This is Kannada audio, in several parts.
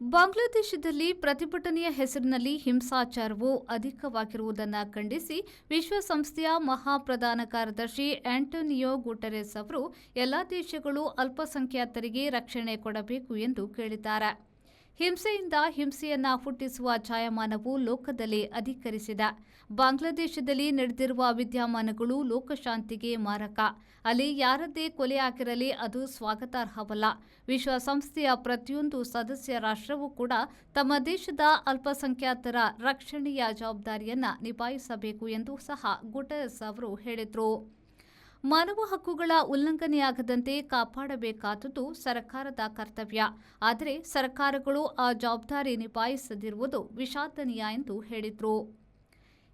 ಬಾಂಗ್ಲಾದೇಶದಲ್ಲಿ ಪ್ರತಿಭಟನೆಯ ಹೆಸರಿನಲ್ಲಿ ಹಿಂಸಾಚಾರವು ಅಧಿಕವಾಗಿರುವುದನ್ನು ಖಂಡಿಸಿ ವಿಶ್ವಸಂಸ್ಥೆಯ ಮಹಾಪ್ರಧಾನ ಕಾರ್ಯದರ್ಶಿ ಆಂಟೋನಿಯೋ ಗುಟೆರಸ್ ಅವರು ಎಲ್ಲಾ ದೇಶಗಳು ಅಲ್ಪಸಂಖ್ಯಾತರಿಗೆ ರಕ್ಷಣೆ ಕೊಡಬೇಕು ಎಂದು ಕೇಳಿದ್ದಾರೆ. ಹಿಂಸೆಯಿಂದ ಹಿಂಸೆಯನ್ನ ಹುಟ್ಟಿಸುವ ಛಾಯಮಾನವು ಲೋಕದಲ್ಲಿ ಅಧಿಕರಿಸಿದೆ. ಬಾಂಗ್ಲಾದೇಶದಲ್ಲಿ ನಡೆದಿರುವ ವಿದ್ಯಮಾನಗಳು ಲೋಕಶಾಂತಿಗೆ ಮಾರಕ. ಅಲ್ಲಿ ಯಾರದ್ದೇ ಕೊಲೆಯಾಗಿರಲಿ ಅದು ಸ್ವಾಗತಾರ್ಹವಲ್ಲ. ವಿಶ್ವಸಂಸ್ಥೆಯ ಪ್ರತಿಯೊಂದು ಸದಸ್ಯ ರಾಷ್ಟ್ರವೂ ಕೂಡ ತಮ್ಮ ದೇಶದ ಅಲ್ಪಸಂಖ್ಯಾತರ ರಕ್ಷಣೆಯ ಜವಾಬ್ದಾರಿಯನ್ನ ನಿಭಾಯಿಸಬೇಕು ಎಂದು ಸಹ ಗುಟೆರಸ್ ಅವರು ಹೇಳಿದರು. ಮಾನವ ಹಕ್ಕುಗಳ ಉಲ್ಲಂಘನೆಯಾಗದಂತೆ ಕಾಪಾಡಬೇಕಾದುದು ಸರ್ಕಾರದ ಕರ್ತವ್ಯ. ಆದರೆ ಸರ್ಕಾರಗಳು ಆ ಜವಾಬ್ದಾರಿ ನಿಭಾಯಿಸದಿರುವುದು ವಿಷಾದನೀಯ ಎಂದು ಹೇಳಿದರು.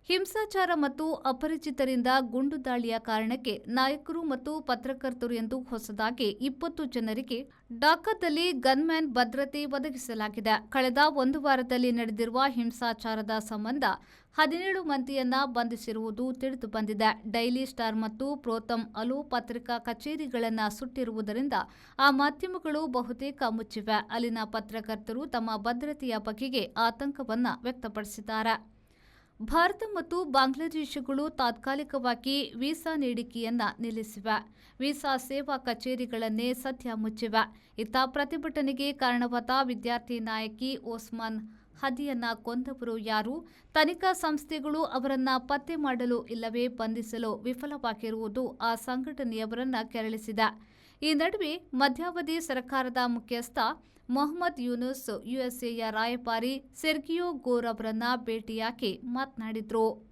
ಹಿಂಸಾಚಾರ ಮತ್ತು ಅಪರಿಚಿತರಿಂದ ಗುಂಡು ದಾಳಿಯ ಕಾರಣಕ್ಕೆ ನಾಯಕರು ಮತ್ತು ಪತ್ರಕರ್ತರು ಎಂದು ಹೊಸದಾಗಿ 20 ಜನರಿಗೆ ಢಾಕಾದಲ್ಲಿ ಗನ್ಮ್ಯಾನ್ ಭದ್ರತೆ ಒದಗಿಸಲಾಗಿದೆ. ಕಳೆದ ಒಂದು ವಾರದಲ್ಲಿ ನಡೆದಿರುವ ಹಿಂಸಾಚಾರದ ಸಂಬಂಧ 17 ಮಂದಿಯನ್ನ ಬಂಧಿಸಿರುವುದು ತಿಳಿದು ಬಂದಿದೆ. ಡೈಲಿ ಸ್ಟಾರ್ ಮತ್ತು ಪ್ರೋತಮ್ ಅಲೋ ಪತ್ರಿಕಾ ಕಚೇರಿಗಳನ್ನು ಸುಟ್ಟಿರುವುದರಿಂದ ಆ ಮಾಧ್ಯಮಗಳು ಬಹುತೇಕ ಮುಚ್ಚಿವೆ. ಅಲ್ಲಿನ ಪತ್ರಕರ್ತರು ತಮ್ಮ ಭದ್ರತೆಯ ಬಗೆಗೆ ಆತಂಕವನ್ನ ವ್ಯಕ್ತಪಡಿಸಿದ್ದಾರೆ. ಭಾರತ ಮತ್ತು ಬಾಂಗ್ಲಾದೇಶಗಳು ತಾತ್ಕಾಲಿಕವಾಗಿ ವೀಸಾ ನೀಡಿಕೆಯನ್ನ ನಿಲ್ಲಿಸಿವೆ. ವೀಸಾ ಸೇವಾ ಕಚೇರಿಗಳನ್ನೇ ಸದ್ಯ ಮುಚ್ಚಿವೆ. ಇತ್ತ ಪ್ರತಿಭಟನೆಗೆ ಕಾರಣವಾದ ವಿದ್ಯಾರ್ಥಿ ನಾಯಕಿ ಓಸ್ಮಾನ್ ಹದಿಯನ್ನ ಕೊಂದವರು ಯಾರು? ತನಿಖಾ ಸಂಸ್ಥೆಗಳು ಅವರನ್ನ ಪತ್ತೆ ಮಾಡಲು ಇಲ್ಲವೇ ಬಂಧಿಸಲು ವಿಫಲವಾಗಿರುವುದು ಆ ಸಂಘಟನೆಯವರನ್ನ ಕೆರಳಿಸಿದೆ. ಈ ನಡುವೆ ಮಧ್ಯಾವಧಿ ಸರ್ಕಾರದ ಮುಖ್ಯಸ್ಥ ಮೊಹಮ್ಮದ್ ಯೂನುಸ್ ಯುಎಸ್ಎಯ ರಾಯಭಾರಿ ಸೆರ್ಗಿಯೋ ಗೋರ್ ಅವರನ್ನ ಭೇಟಿಯಾಗಿ ಮಾತನಾಡಿದರು.